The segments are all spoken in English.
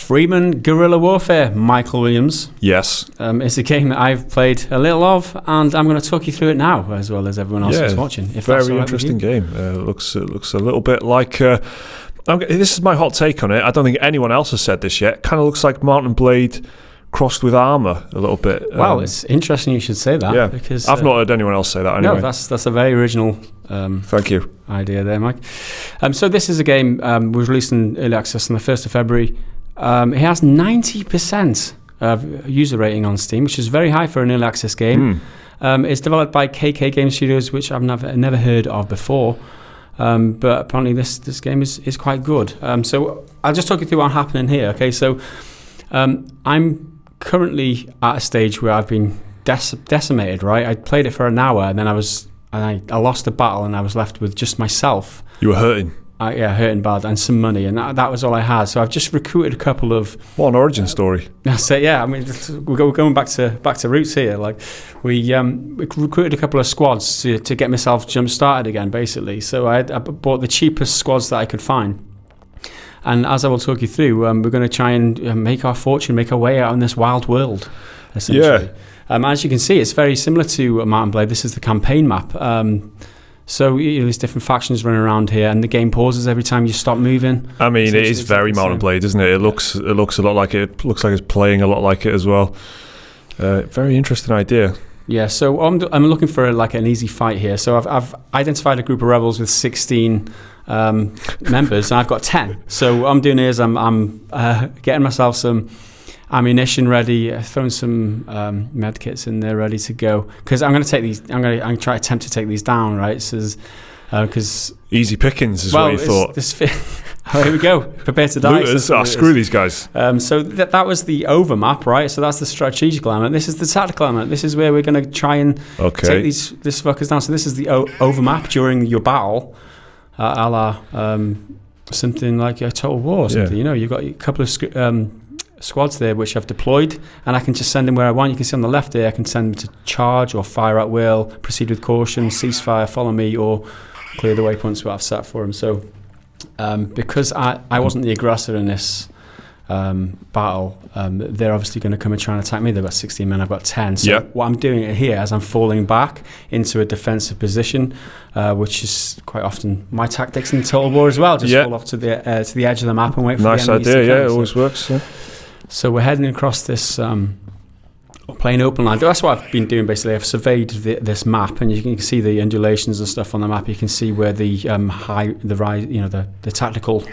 Freeman, Guerrilla Warfare, Michael Williams. Yes. It's a game that I've played a little of, and I'm going to talk you through it now, as well as everyone else who's watching. Very interesting game. It looks a little bit like... this is my hot take on it. I don't think anyone else has said this yet. Kind of looks like Mountain Blade crossed with Arma a little bit. Wow, it's interesting you should say that. Yeah, because I've not heard anyone else say that anyway. No, that's a very original thank you. idea there, Mike. So this is a game was released in early access on the 1st of February. It has 90% user rating on Steam, which is very high for an early access game. It's developed by KK Game Studios, which I've never heard of before. But apparently this game is quite good. So I'll just talk you through what's happening here. Okay, so I'm currently at a stage where I've been decimated. Right, I played it for an hour, and then I lost the battle, and I was left with just myself. You were hurting. Hurting bad, and some money, and that was all I had. So I've just recruited a couple of... What an origin story. That's it, yeah. I mean, we're going back to roots here. Like we recruited a couple of squads to get myself jump started again, basically. So I bought the cheapest squads that I could find. And as I will talk you through, we're going to try and make our fortune, make our way out in this wild world, essentially. Yeah. As you can see, it's very similar to Mountain Blade. This is the campaign map. So there's different factions running around here, and the game pauses every time you stop moving. I mean, it is very Mountain Blade, isn't it? It looks a lot like it. It looks like it's playing a lot like it as well. Very interesting idea. Yeah, so I'm looking for an easy fight here. So I've identified a group of rebels with 16 members, and I've got 10. So what I'm doing is I'm getting myself some ammunition ready, throwing some med kits in there ready to go, because I'm going to take these. I'm going to try to attempt to take these down, right? So, because easy pickings is what you thought. Here we go. Prepare to die. Looters, screw these guys. So that was the over map, right? So that's the strategical element. This is the tactical element. This is where we're going to try and take this fuckers down. So this is the over map during your battle, a la something like a Total War or something. Yeah. You've got a couple of squads there which I've deployed, and I can just send them where I want. You can see on the left there, I can send them to charge or fire at will, proceed with caution, ceasefire, follow me, or clear the waypoints where I've set for them. So because I wasn't the aggressor in this battle, they're obviously going to come and try and attack me. They've got 16 men, I've got 10. So what I'm doing here is I'm falling back into a defensive position, which is quite often my tactics in Total War as well. Just fall off to the edge of the map and wait for the enemies to come. Nice idea, it always works. Yeah. So we're heading across this plain open land. That's what I've been doing basically. I've surveyed this map, and you can see the undulations and stuff on the map. You can see where the the tactical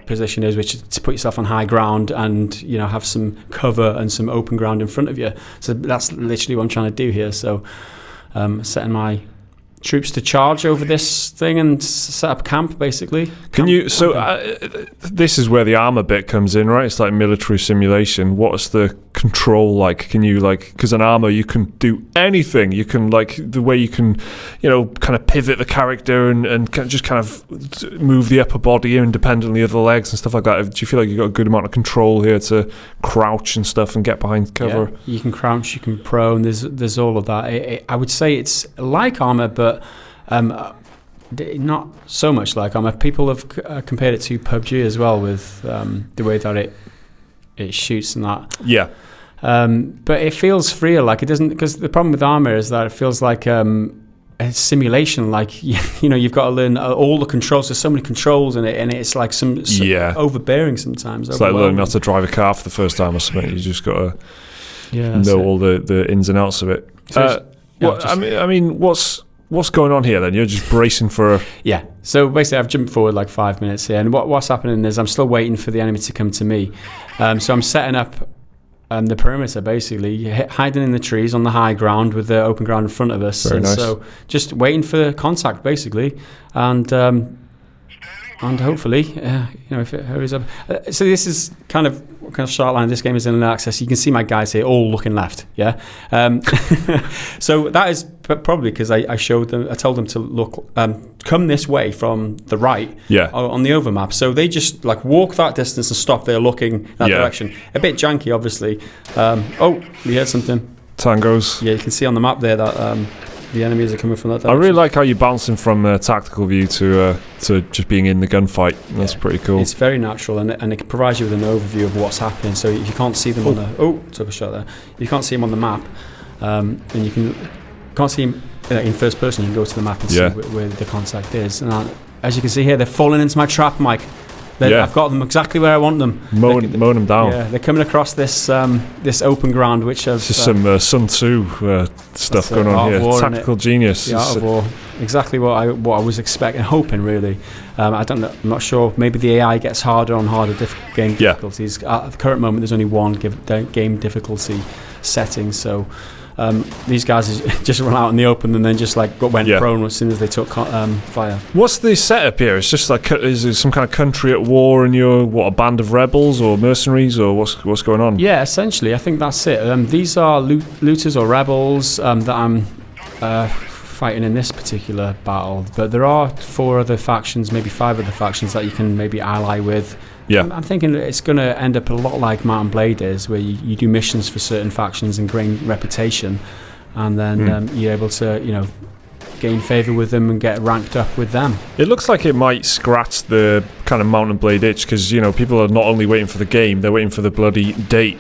position is, which is to put yourself on high ground and have some cover and some open ground in front of you. So that's literally what I'm trying to do here. So setting my troops to charge over this thing and set up camp, basically. This is where the Arma bit comes in, right? It's like military simulation. What's the control like? Can you because in Arma you can do anything. You can the way you can kind of pivot the character and just kind of move the upper body independently of the legs and stuff like that. Do you feel like you've got a good amount of control here to crouch and stuff and get behind cover? Yeah, you can crouch, you can prone, there's all of that. I would say it's like Arma, but not so much like Arma. People have compared it to PUBG as well, with the way that it shoots and that. Yeah. But it feels freer. Like it doesn't, because the problem with Arma is that it feels like a simulation. Like you've got to learn all the controls. There's so many controls in it, and it's like some overbearing sometimes. It's like learning how to drive a car for the first time or something. You just got to know all the ins and outs of it. What's going on here then? You're just bracing for So basically I've jumped forward like 5 minutes here, and what's happening is I'm still waiting for the enemy to come to me. So I'm setting up the perimeter, basically hiding in the trees on the high ground with the open ground in front of us. Very nice. So just waiting for contact, basically, and hopefully if it hurries up. So this is kind of short line. This game is in early access. You can see my guys here all looking left. So that is probably because I told them to look, come this way from the right on the overmap. So they just walk that distance and stop there looking that direction. A bit janky, obviously. You heard something. Tangos. Yeah, you can see on the map there that the enemies are coming from that direction. I really like how you're bouncing from a tactical view to just being in the gunfight. That's pretty cool. It's very natural, and it provides you with an overview of what's happening. So if you can't see them took a shot there. If you can't see them on the map, and you can't see them in first person, you can go to the map and see where the contact is. And as you can see here, they're falling into my trap, Mike. I've got them exactly where I want them. Mowing them down. Yeah, they're coming across this open ground, which has some Sun Tzu stuff going on here. Tactical genius. The art of war. Exactly what I was expecting, hoping really. I'm not sure. Maybe the AI gets harder on harder game difficulties. At the current moment, there's only one game difficulty setting, so. These guys just run out in the open and then just went prone as soon as they took fire. What's the setup here? It's just is there some kind of country at war and you're a band of rebels or mercenaries or what's going on? Yeah, essentially, I think that's it. These are looters or rebels that I'm fighting in this particular battle, but there are 4 other factions, maybe 5 other factions that you can maybe ally with. Yeah, I'm thinking it's going to end up a lot like Mount and Blade is, where you do missions for certain factions and gain reputation, and then you're able to, gain favour with them and get ranked up with them. It looks like it might scratch the kind of Mount and Blade itch, because people are not only waiting for the game, they're waiting for the bloody date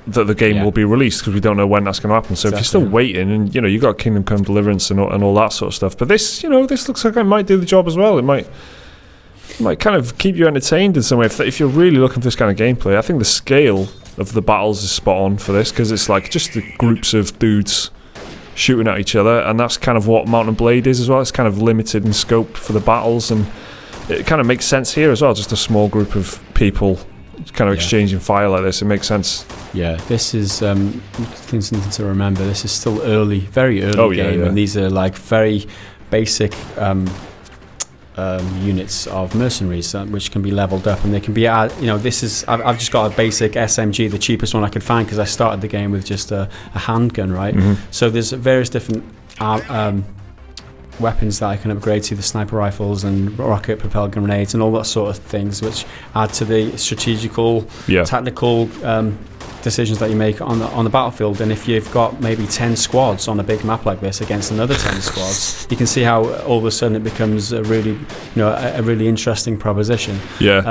that the game will be released, because we don't know when that's going to happen. So if you're still waiting, and you got Kingdom Come Deliverance and all that sort of stuff, but this looks like it might do the job as well. It might kind of keep you entertained in some way if you're really looking for this kind of gameplay. I think the scale of the battles is spot on for this, because it's like just the groups of dudes shooting at each other, and that's kind of what Mount and Blade is as well. It's kind of limited in scope for the battles, and it kind of makes sense here as well. Just a small group of people kind of exchanging fire like this. It makes sense. Yeah, this is something to remember. This is still very early game, and these are like very basic units of mercenaries which can be leveled up, and they can be I've just got a basic SMG, the cheapest one I could find, because I started the game with just a handgun, right? So there's various different weapons that I can upgrade to, the sniper rifles and rocket propelled grenades and all that sort of things, which add to the strategical tactical decisions that you make on the battlefield. And if you've got maybe 10 squads on a big map like this against another 10 squads, you can see how all of a sudden it becomes a really interesting proposition.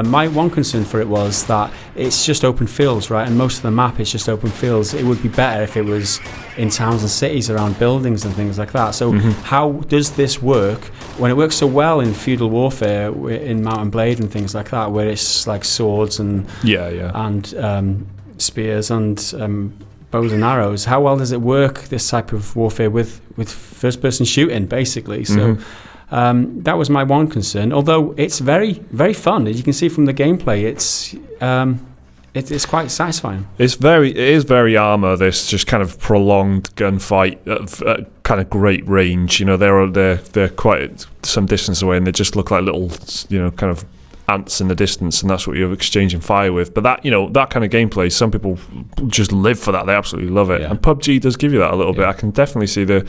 My one concern for it was that it's just open fields, right? And most of the map is just open fields. It would be better if it was in towns and cities around buildings and things like that. So how does this work when it works so well in feudal warfare, in Mount and Blade and things like that, where it's like swords and and spears and bows and arrows? How well does it work, this type of warfare, with first person shooting basically? So that was my one concern, although it's very, very fun. As you can see from the gameplay, it's quite satisfying. It is very Arma, this just kind of prolonged gunfight at kind of great range. They're quite some distance away, and they just look like little kind of ants in the distance, and that's what you're exchanging fire with. But that that kind of gameplay, some people just live for that. They absolutely love it. And PUBG does give you that a little bit. I can definitely see the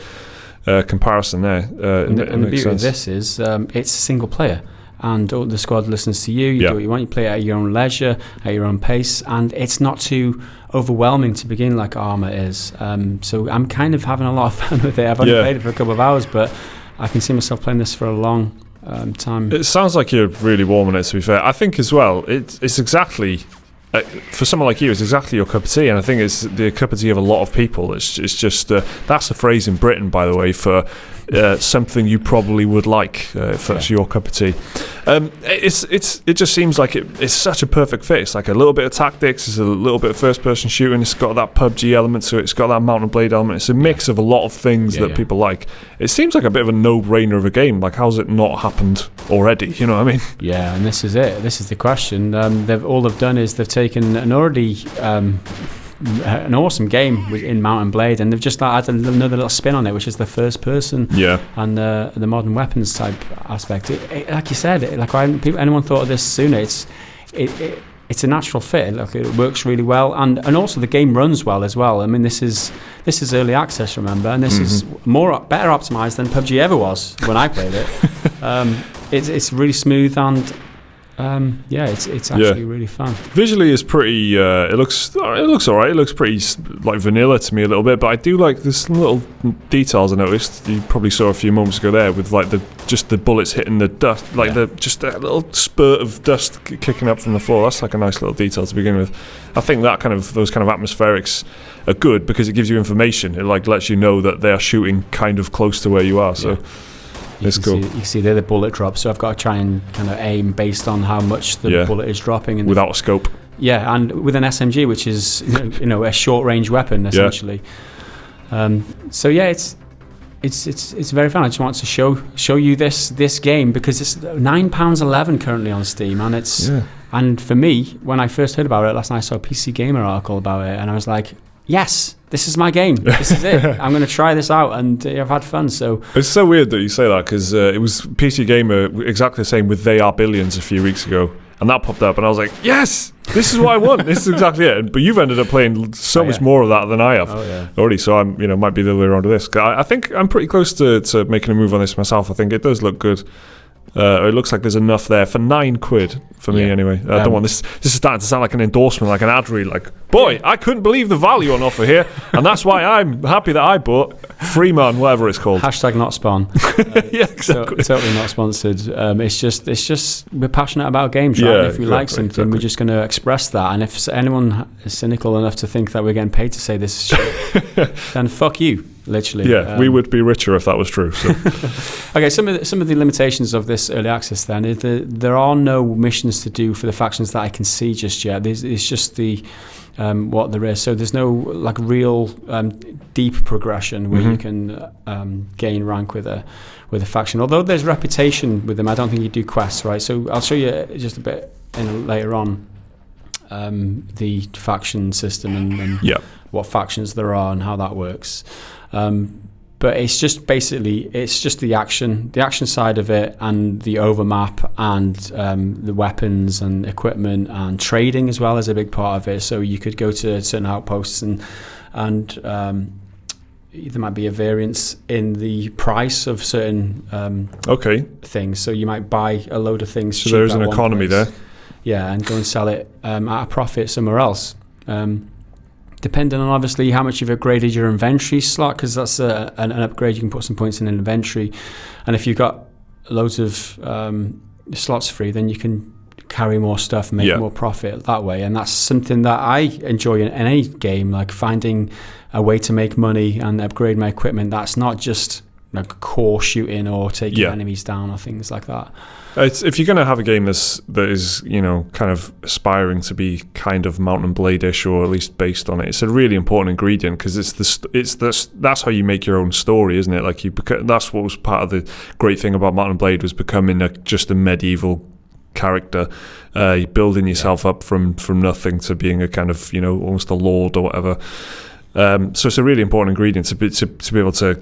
comparison there. And the beauty of this is it's single player, and all the squad listens to you. You do what you want. You play at your own leisure, at your own pace, and it's not too overwhelming to begin like Arma is. So I'm kind of having a lot of fun with it. I've only played it for a couple of hours, but I can see myself playing this for a long time. It sounds like you're really warming it, to be fair. I think as well, it's exactly for someone like you, it's exactly your cup of tea, and I think it's the cup of tea of a lot of people. It's just that's a phrase in Britain, by the way, for something you probably would like if that's your cup of tea. It just seems like it's such a perfect fit. It's like a little bit of tactics, it's a little bit of first person shooting, it's got that PUBG element to it, it's got that Mount and Blade element. It's a mix of a lot of things that people like. It seems like a bit of a no-brainer of a game. Like, how's it not happened already? You know what I mean? Yeah, and this is it. This is the question. All they've done is they've taken an already an awesome game in Mount and Blade, and they've just added another little spin on it, which is the first person and the modern weapons type aspect. Like you said, anyone thought of this sooner? It's a natural fit. Like, it works really well, and also the game runs well as well. I mean, this is early access, remember, and this is better optimized than PUBG ever was when I played it. It's really smooth, and it's actually really fun. Visually, it's pretty. It looks alright. It looks pretty like vanilla to me a little bit, but I do like this little details I noticed. You probably saw a few moments ago there with like the bullets hitting the dust, like just a little spurt of dust kicking up from the floor. That's like a nice little detail to begin with. I think that those kind of atmospherics are good because it gives you information. It like lets you know that they are shooting kind of close to where you are. So. It's cool. You can see there the bullet drop, so I've got to try and kind of aim based on how much the bullet is dropping. And without a scope. Yeah, and with an SMG, which is a short range weapon essentially. So yeah, it's very fun. I just want to show you this game because it's £9.11 currently on Steam, and it's and for me, when I first heard about it last night, I saw a PC Gamer article about it, and I was like, yes, this is my game. This is it. I'm going to try this out, and I've had fun. So it's so weird that you say that because it was PC Gamer exactly the same with They Are Billions a few weeks ago, and that popped up, and I was like, yes, this is what I want. This is exactly it. But you've ended up playing so much more of that than I have already. So I'm, might be the other way around with this. I think I'm pretty close to making a move on this myself. I think it does look good. It looks like there's enough there for £9 for me anyway. I don't want this is starting to sound like an endorsement, like an ad read, like, boy, I couldn't believe the value on offer here, and that's why I'm happy that I bought Freeman, whatever it's called. Hashtag not spawn. Yeah, exactly. So, totally not sponsored. It's just we're passionate about games, right? And if we like something, we're just going to express that. And if anyone is cynical enough to think that we're getting paid to say this shit, then fuck you. Literally, we would be richer if that was true. So. Okay, some of the limitations of this early access then is there are no missions to do for the factions that I can see just yet. It's just the what there is. So there's no like real deep progression where you can gain rank with a faction. Although there's reputation with them, I don't think you do quests, right? So I'll show you just a bit later on the faction system and what factions there are and how that works. But it's just basically the action side of it, and the overmap, and the weapons and equipment and trading as well is a big part of it. So you could go to certain outposts and there might be a variance in the price of certain things. So you might buy a load of things. So there's an economy there. Yeah, and go and sell it at a profit somewhere else. Depending on obviously how much you've upgraded your inventory slot, because that's an upgrade. You can put some points in inventory, and if you've got loads of slots free, then you can carry more stuff, make more profit that way. And that's something that I enjoy in any game, like finding a way to make money and upgrade my equipment. That's not just like core shooting or taking enemies down or things like that. If you're going to have a game that is kind of aspiring to be kind of Mount and Blade-ish, or at least based on it, it's a really important ingredient because that's how you make your own story, isn't it? Like that's what was part of the great thing about Mount and Blade, was becoming just a medieval character, building yourself up from nothing to being a kind of almost a lord or whatever. So it's a really important ingredient to be able to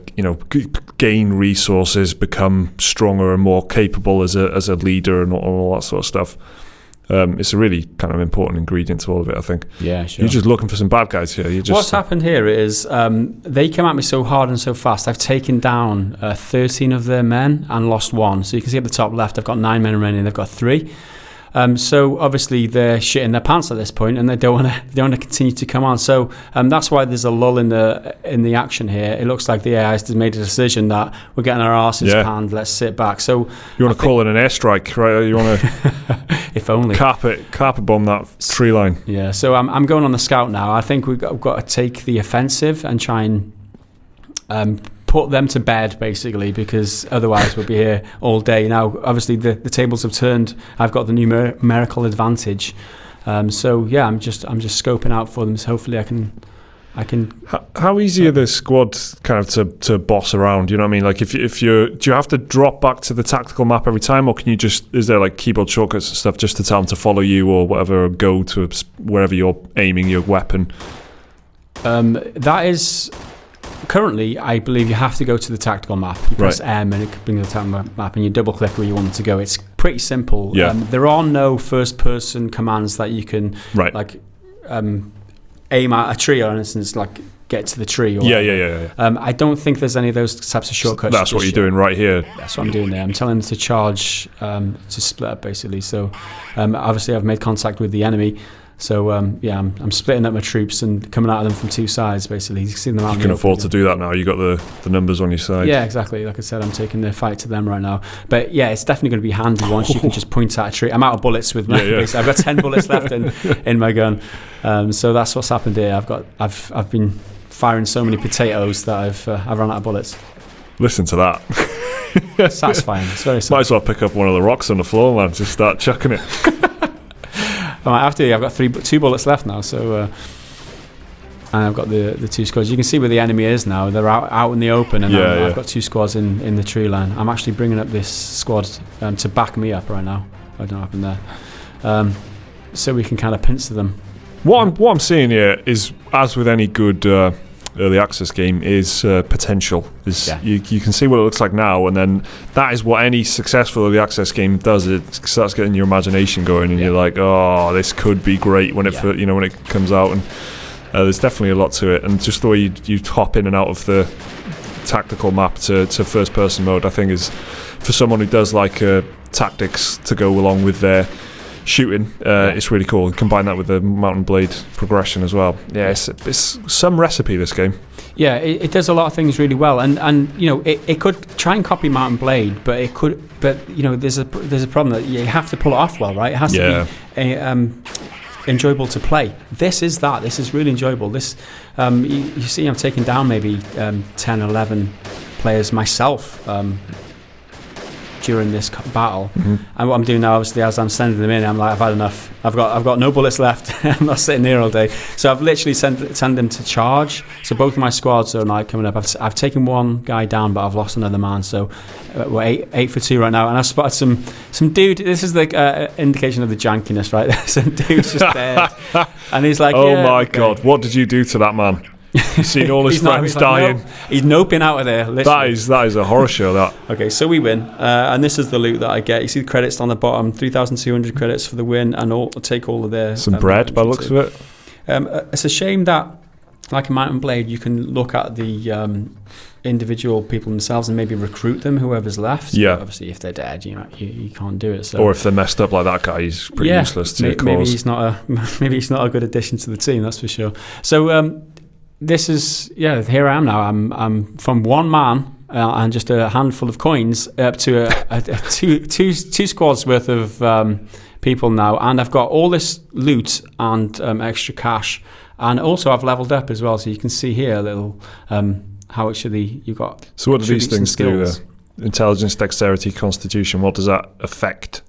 gain resources, become stronger and more capable as a leader and all that sort of stuff. It's a really kind of important ingredient to all of it, I think. Yeah, sure. You're just looking for some bad guys here. What's happened here is they came at me so hard and so fast. I've taken down 13 of their men and lost one. So you can see at the top left, I've got 9 men remaining. They've got 3. So obviously they're shitting their pants at this point, and they don't want to continue to come on. So that's why there's a lull in the action here. It looks like the AI has made a decision that we're getting our asses panned. Let's sit back. So you want to call it an airstrike, right? You want to if only carpet bomb that tree line. Yeah. So I'm going on the scout now. I think we've got to take the offensive and try and put them to bed, basically, because otherwise we'll be here all day. Now, obviously, the tables have turned. I've got the numerical advantage. So yeah, I'm just scoping out for them. So hopefully, I can. How easy are the squads kind of to boss around? You know what I mean? Like do you have to drop back to the tactical map every time, or can you is there like keyboard shortcuts and stuff just to tell them to follow you or whatever, or go to wherever you're aiming your weapon? That is. Currently, I believe you have to go to the tactical map. You press M and it brings the tactical map, and you double click where you want it to go. It's pretty simple. Yeah. There are no first person commands that you can aim at a tree, for instance, like get to the tree. Or Yeah. I don't think there's any of those types of shortcuts. That's what you're doing right here. That's what I'm doing there. I'm telling them to charge, to split up basically. So obviously I've made contact with the enemy. So I'm splitting up my troops and coming at them from two sides basically. You can, them out you can afford to do that now. You got the numbers on your side. Yeah, exactly. Like I said, I'm taking the fight to them right now. But yeah, it's definitely going to be handy once you can just point at a tree. I'm out of bullets with my. Basically. I've got 10 bullets left in my gun. So that's what's happened here. I've been firing so many potatoes that I've run out of bullets. Listen to that. Satisfying. It's very satisfying. Might as well pick up one of the rocks on the floor, man. Just start chucking it. I might have to. I've got two bullets left now, so and I've got the two squads. You can see where the enemy is now. They're out in the open, and I've got two squads in the tree line. I'm actually bringing up this squad to back me up right now. I don't know what happened there. So we can kind of pincer them. What I'm seeing here is, as with any good early access game, is potential. You can see what it looks like now, and then that is what any successful early access game does. It starts getting your imagination going, and you're like, oh, this could be great when it when it comes out. And there's definitely a lot to it, and just the way you hop in and out of the tactical map to first person mode, I think is, for someone who does like tactics to go along with their shooting, it's really cool. And combine that with the Mountain Blade progression as well. It's some recipe, this game. Yeah, it does a lot of things really well, and it could try and copy Mountain Blade, but there's a problem that you have to pull it off well, right? It has to be enjoyable to play. This is really enjoyable. This you see, I'm taking down maybe 10, 11 players myself during this battle, and what I'm doing now, obviously, as I'm sending them in, I'm like, I've had enough. I've got no bullets left. I'm not sitting here all day, so I've literally sent them to charge. So both of my squads are like coming up. I've taken one guy down, but I've lost another man. So we're 8 for 2 right now, and I've spotted some dude. This is the indication of the jankiness, right? Some dude's just dead, and he's like, "Oh my God, what did you do to that man?" You've seen all his friends dying. Nope. He's noping out of there. Literally. That is a horror show. That. Okay, so we win, and this is the loot that I get. You see the credits on the bottom: 3,200 credits for the win, and take all of their some bread by the looks of it. It's a shame that, like a Mountain Blade, you can look at the individual people themselves and maybe recruit them, whoever's left. Yeah. But obviously, if they're dead, you can't do it. So. Or if they're messed up like that guy, he's pretty useless to cause. Maybe he's not a good addition to the team. That's for sure. So. This is here I am now. I'm from one man and just a handful of coins up to two squads worth of people now, and I've got all this loot and extra cash, and also I've leveled up as well. So you can see here a little how actually you got. So what do these things do there? Intelligence, dexterity, constitution. What does that affect?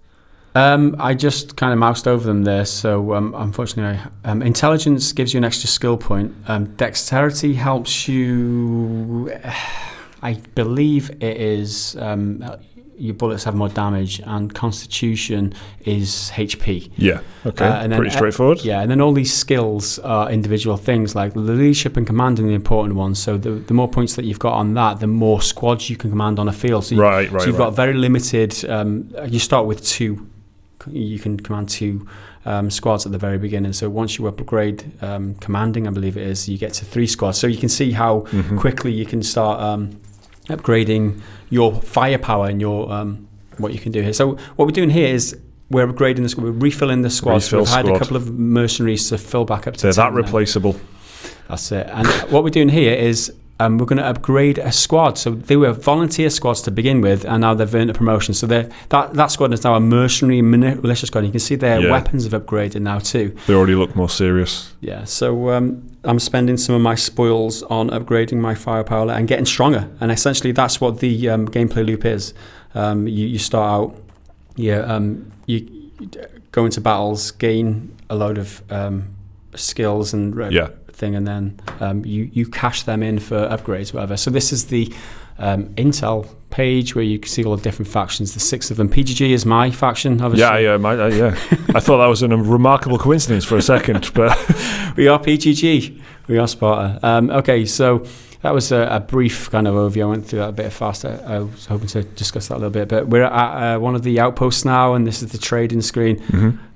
I just kind of moused over them there, so unfortunately intelligence gives you an extra skill point. Dexterity helps you, I believe it is your bullets have more damage, and constitution is HP. Yeah, okay, and then, pretty straightforward. And then all these skills are individual things, like leadership and commanding, the important ones. So the more points that you've got on that, the more squads you can command on a field. So you've got very limited, you start with 2. You can command 2 squads at the very beginning. So once you upgrade commanding, I believe it is, you get to 3 squads. So you can see how quickly you can start upgrading your firepower and your what you can do here. So what we're doing here is we're upgrading this. We're refilling the squads. So we've hired a couple of mercenaries to fill back up to. They're that replaceable. That's it. And what we're doing here is. We're going to upgrade a squad. So they were volunteer squads to begin with, and now they've earned a promotion. So that squad is now a mercenary militia squad. You can see their weapons have upgraded now too. They already look more serious. Yeah. So I'm spending some of my spoils on upgrading my firepower and getting stronger. And essentially, that's what the gameplay loop is. You start out, you go into battles, gain a load of skills and thing, and then you cash them in for upgrades, whatever. So this is the intel page where you can see all the different factions. There's 6 of them. PGG is my faction, obviously. I thought that was a remarkable coincidence for a second, but we are PGG. We are Sparta. Okay, so that was a brief kind of overview. I went through that a bit faster. I was hoping to discuss that a little bit, but we're at one of the outposts now, and this is the trading screen.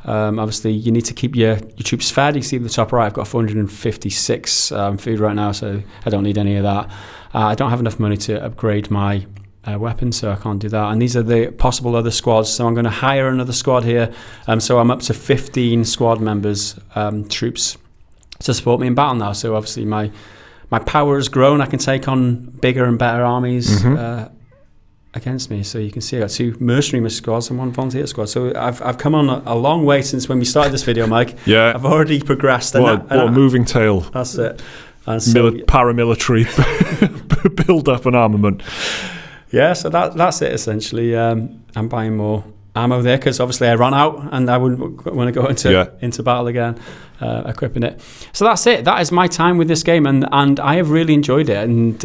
Obviously, you need to keep your troops fed. You see at the top right, I've got 456 food right now, so I don't need any of that. I don't have enough money to upgrade my weapons, so I can't do that. And these are the possible other squads, so I'm going to hire another squad here. So I'm up to 15 squad members, troops, to support me in battle now. So obviously my power has grown. I can take on bigger and better armies against me. So you can see I got 2 mercenary squads and 1 volunteer squad. So I've come on a long way since when we started this video, Mike. Yeah. I've already progressed. What a moving tale. That's it. And so, paramilitary build up and armament. Yeah, so that's it essentially. I'm buying more ammo there because obviously I ran out and I wouldn't want to go into battle again, equipping it. So that's it. That is my time with this game, and I have really enjoyed it. And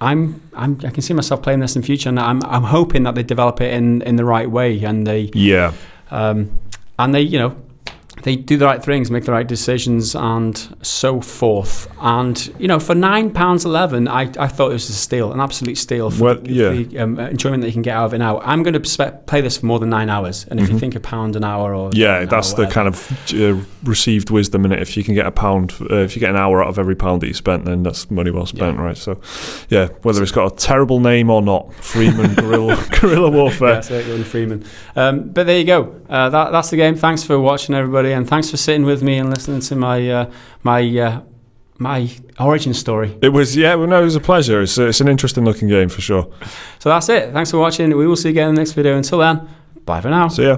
I can see myself playing this in future, and I'm hoping that they develop it in the right way, and they they do the right things, make the right decisions, and so forth. And for £9.11, I thought it was a steal, an absolute steal for the enjoyment that you can get out of it now. I'm going to play this for more than 9 hours, and if you think £1 an hour or that's the kind of received wisdom in it. If you can get if you get an hour out of every £1 that you spent, then that's money well spent, right? So, whether it's got a terrible name or not, Freeman, Guerrilla Warfare. That's it, Freeman. But there you go. That's the game. Thanks for watching, everybody. And thanks for sitting with me and listening to my origin story. It was it was a pleasure. It's an interesting looking game for sure. So that's it. Thanks for watching. We will see you again in the next video. Until then, bye for now. See ya.